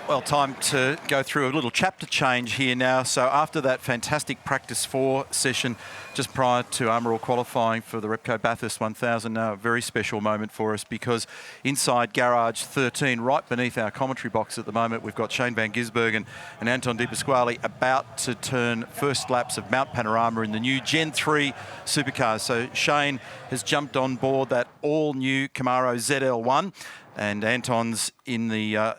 Well, time to go through a little chapter change here now. So after that fantastic practice 4 session just prior to Armour All qualifying for the Repco Bathurst 1000, now a very special moment for us, because inside Garage 13, right beneath our commentary box at the moment, we've got Shane van Gisbergen and Anton De Pasquale about to turn first laps of Mount Panorama in the new Gen 3 Supercars. So Shane has jumped on board that all-new Camaro ZL1, and Anton's in the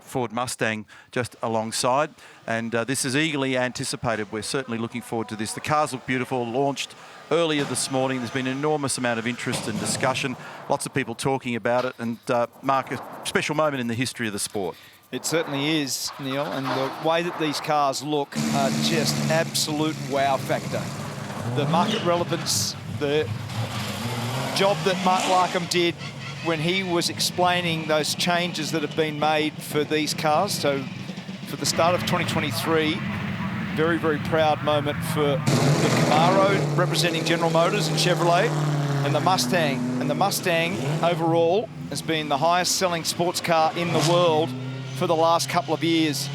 Ford Mustang just alongside, and this is eagerly anticipated. We're certainly looking forward to this. The cars look beautiful, launched earlier this morning. There's been an enormous amount of interest and discussion, lots of people talking about it, and mark a special moment in the history of the sport. It certainly is, Neil, and the way that these cars look are just absolute wow factor. The market relevance, the job that Mark Larkham did when he was explaining those changes that have been made for these cars. So for the start of 2023, very, very proud moment for the Camaro representing General Motors and Chevrolet, and the Mustang. And the Mustang overall has been the highest selling sports car in the world for the last couple of years.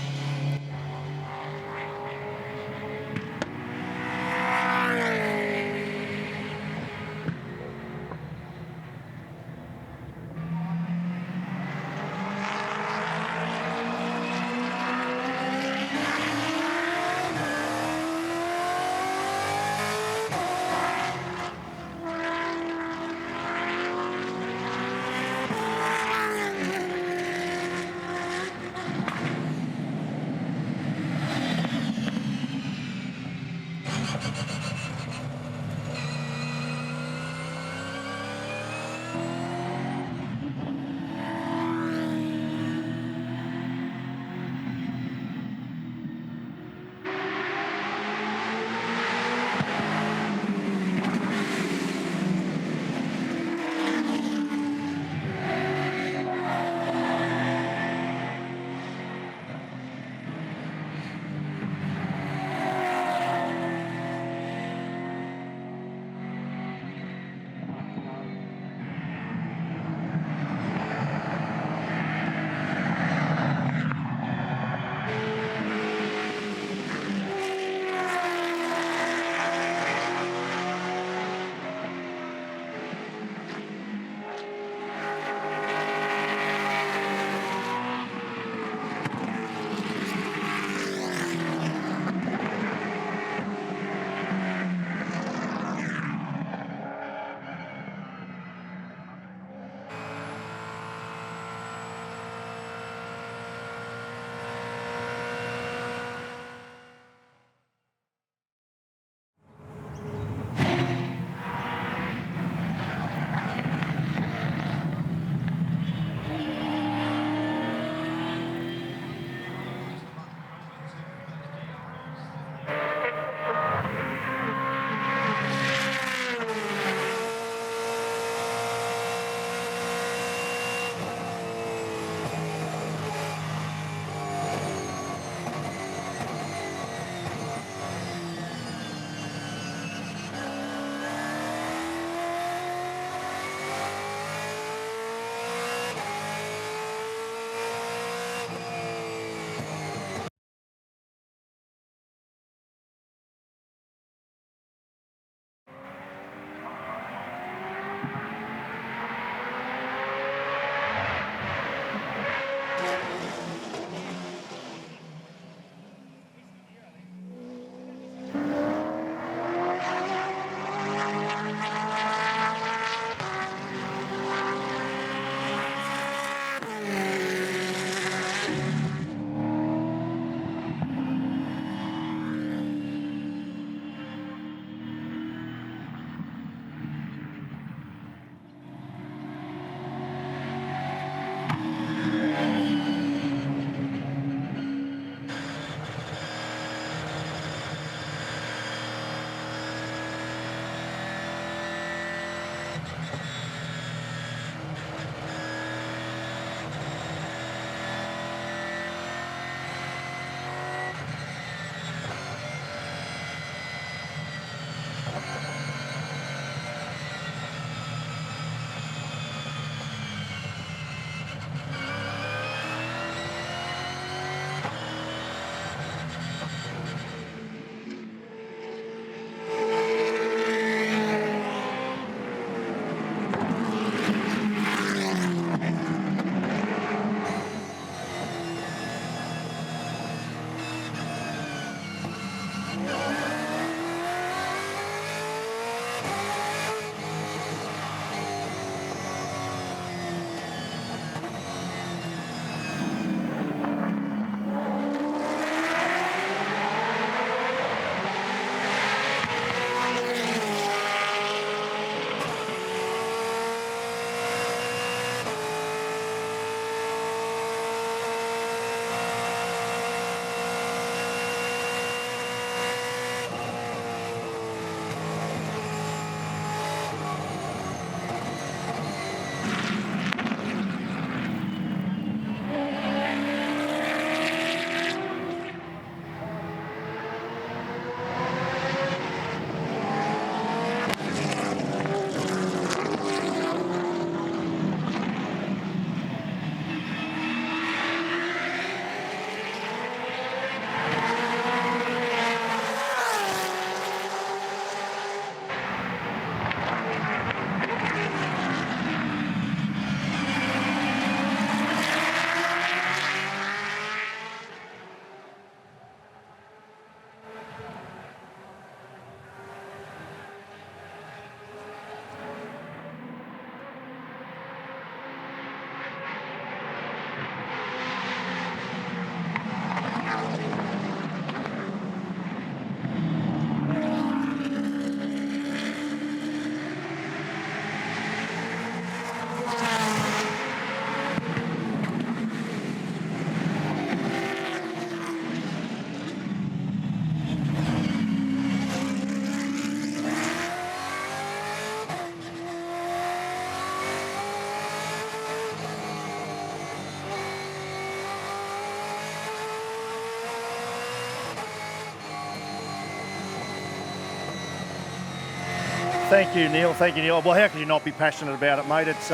Thank you, Neil. Thank you, Neil. Well, how can you not be passionate about it, mate? It's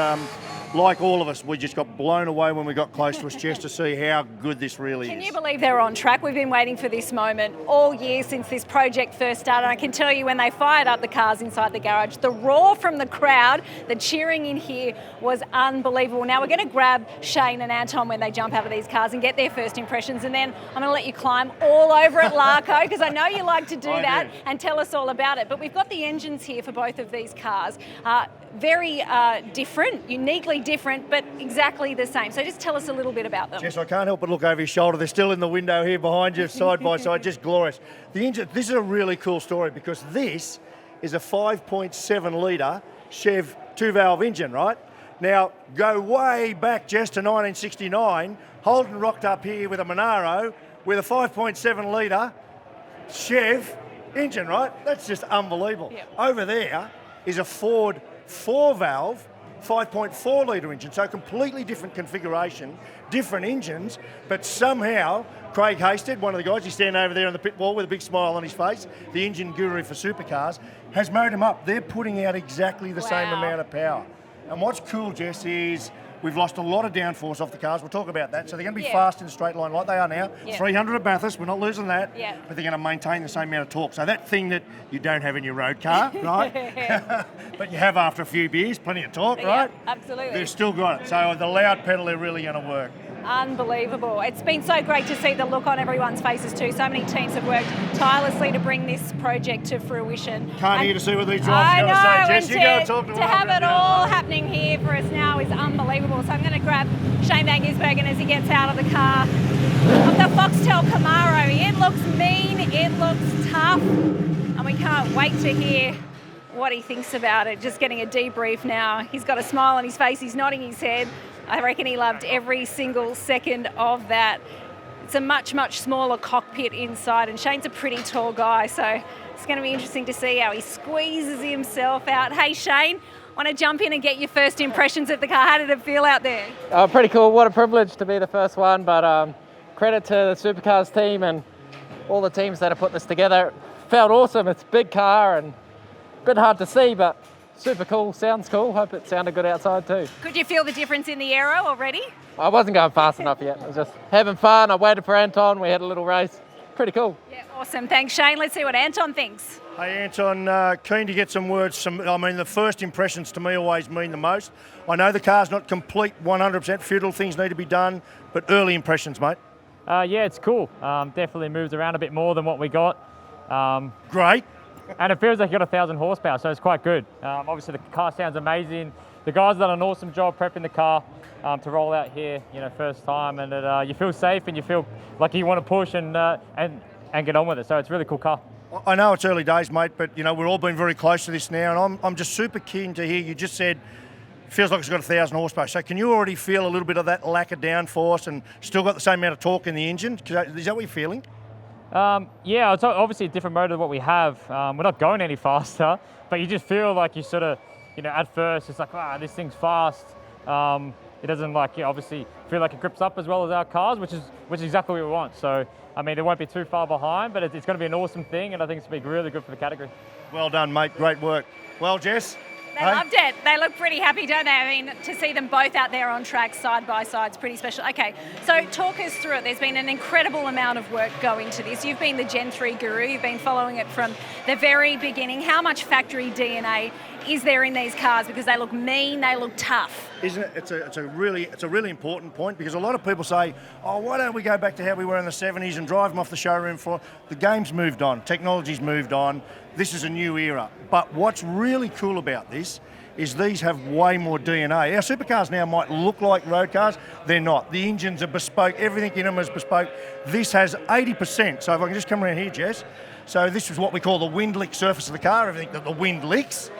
like all of us, we just got blown away when we got close to us just to see how good this really is. Can you believe they're on track? We've been waiting for this moment all year since this project first started. I can tell you when they fired up the cars inside the garage, the roar from the crowd, the cheering in here was unbelievable. Now we're going to grab Shane and Anton when they jump out of these cars and get their first impressions, and then I'm going to let you climb all over at Larco because I know you like to do that and tell us all about it. But we've got the engines here for both of these cars. Very different, uniquely different, but exactly the same. So just tell us a little bit about them. Jess, I can't help but look over your shoulder. They're still in the window here behind you, side by side, just glorious. The engine, this is a really cool story because this is a 5.7 litre Chev 2-valve engine, right? Now, go way back, Jess, to 1969. Holden rocked up here with a Monaro with a 5.7 litre Chev engine, right? That's just unbelievable. Yep. Over there is a Ford 4-valve, 5.4 litre engine, so completely different configuration, different engines, but somehow Craig Hasted, one of the guys, he's standing over there on the pit wall with a big smile on his face, the engine guru for supercars, has married them up. They're putting out exactly the same amount of power. And what's cool, Jess, is we've lost a lot of downforce off the cars. We'll talk about that. So they're going to be fast in a straight line like they are now. 300 at Bathurst, we're not losing that. But they're going to maintain the same amount of torque. So that thing that you don't have in your road car, right? But you have after a few beers, plenty of torque, right? Absolutely. They've still got it. So the loud pedal, they're really going to work. Unbelievable. It's been so great to see the look on everyone's faces too. So many teams have worked tirelessly to bring this project to fruition. Can't hear to see what these drives are going to say, Jess. You go talk to them. To have it all happening here for us now is unbelievable. So I'm going to grab Shane Van Gisbergen as he gets out of the car of the Foxtel Camaro. It looks mean, it looks tough, and we can't wait to hear what he thinks about it. Just getting a debrief now. He's got a smile on his face, he's nodding his head. I reckon he loved every single second of that. It's a much, much smaller cockpit inside, and Shane's a pretty tall guy, so it's going to be interesting to see how he squeezes himself out. Hey, Shane, want to jump in and get your first impressions of the car? How did it feel out there? Pretty cool. What a privilege to be the first one, but credit to the Supercars team and all the teams that have put this together. It felt awesome. It's a big car and a bit hard to see, but super cool, sounds cool. Hope it sounded good outside too. Could you feel the difference in the aero already? I wasn't going fast enough yet. I was just having fun. I waited for Anton. We had a little race. Pretty cool. Yeah, awesome. Thanks, Shane. Let's see what Anton thinks. Hey, Anton, keen to get some words. The first impressions to me always mean the most. I know the car's not complete 100%, feudal things need to be done, but early impressions, mate. Yeah, it's cool. Definitely moves around a bit more than what we got. Great. And it feels like you got 1,000 horsepower, so it's quite good. Obviously, the car sounds amazing. The guys have done an awesome job prepping the car to roll out here, first time, and you feel safe and you feel like you want to push and get on with it. So it's a really cool car. I know it's early days, mate, but we're all been very close to this now, and I'm just super keen to hear. You just said it feels like it's got 1,000 horsepower. So can you already feel a little bit of that lack of downforce and still got the same amount of torque in the engine? Is that what you're feeling? Yeah, it's obviously a different motor than what we have. We're not going any faster, but you just feel like you sort of, at first it's like, this thing's fast. It doesn't obviously feel like it grips up as well as our cars, which is exactly what we want. So, it won't be too far behind, but it's going to be an awesome thing, and I think it's going to be really good for the category. Well done, mate. Great work. Well, Jess? They loved it. They look pretty happy, don't they? To see them both out there on track side by side is pretty special. Okay, so talk us through it. There's been an incredible amount of work going to this. You've been the Gen3 guru. You've been following it from the very beginning. How much factory DNA is there in these cars? Because they look mean, they look tough. Isn't it? It's a really important point, because a lot of people say, why don't we go back to how we were in the 70s and drive them off the showroom floor? The game's moved on. Technology's moved on. This is a new era. But what's really cool about this is these have way more DNA. Our supercars now might look like road cars. They're not. The engines are bespoke. Everything in them is bespoke. This has 80%. So if I can just come around here, Jess. So this is what we call the wind lick surface of the car, everything that the wind licks.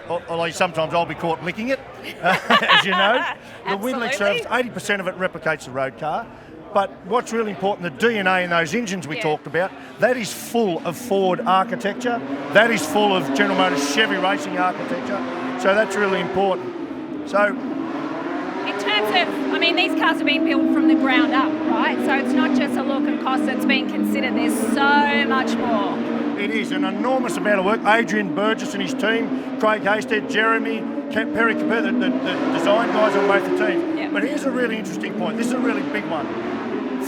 Although sometimes I'll be caught licking it, as you know. The wind lick surface, 80% of it replicates the road car. But what's really important, the DNA in those engines we talked about, that is full of Ford architecture. That is full of General Motors Chevy racing architecture. So that's really important. So, in terms of, these cars have been built from the ground up, right? So it's not just a look and cost that's being considered. There's so much more. It is an enormous amount of work. Adrian Burgess and his team, Craig Hasted, Jeremy, Perry Capper, the design guys on both the teams. Yep. But here's a really interesting point. This is a really big one.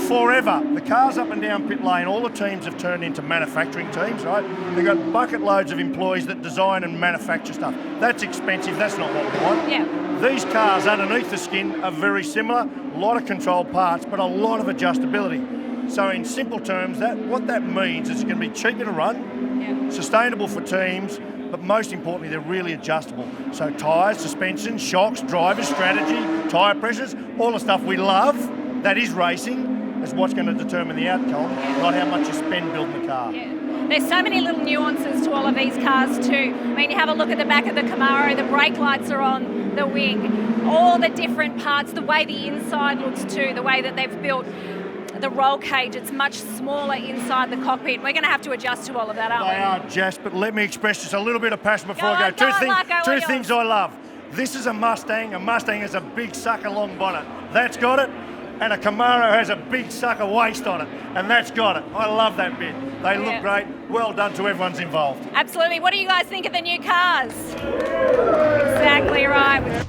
Forever, the cars up and down pit lane, all the teams have turned into manufacturing teams, right? They've got bucket loads of employees that design and manufacture stuff. That's expensive, that's not what we want. Yeah. These cars underneath the skin are very similar, a lot of controlled parts, but a lot of adjustability. So in simple terms, what that means is it's going to be cheaper to run, sustainable for teams, but most importantly, they're really adjustable. So tyres, suspension, shocks, drivers, strategy, tyre pressures, all the stuff we love, that is racing, is what's going to determine the outcome, not how much you spend building the car. Yeah. There's so many little nuances to all of these cars too. I mean, you have a look at the back of the Camaro, the brake lights are on the wing, all the different parts, the way the inside looks too, the way that they've built the roll cage, it's much smaller inside the cockpit. We're going to have to adjust to all of that, aren't we? They are, Jess, but let me express just a little bit of passion before I go. Two things I love. This is a Mustang. A Mustang has a big sucker long bonnet. That's got it. And a Camaro has a big sucker waist on it, and that's got it. I love that bit. They look great. Well done to everyone's involved. Absolutely. What do you guys think of the new cars? Exactly right.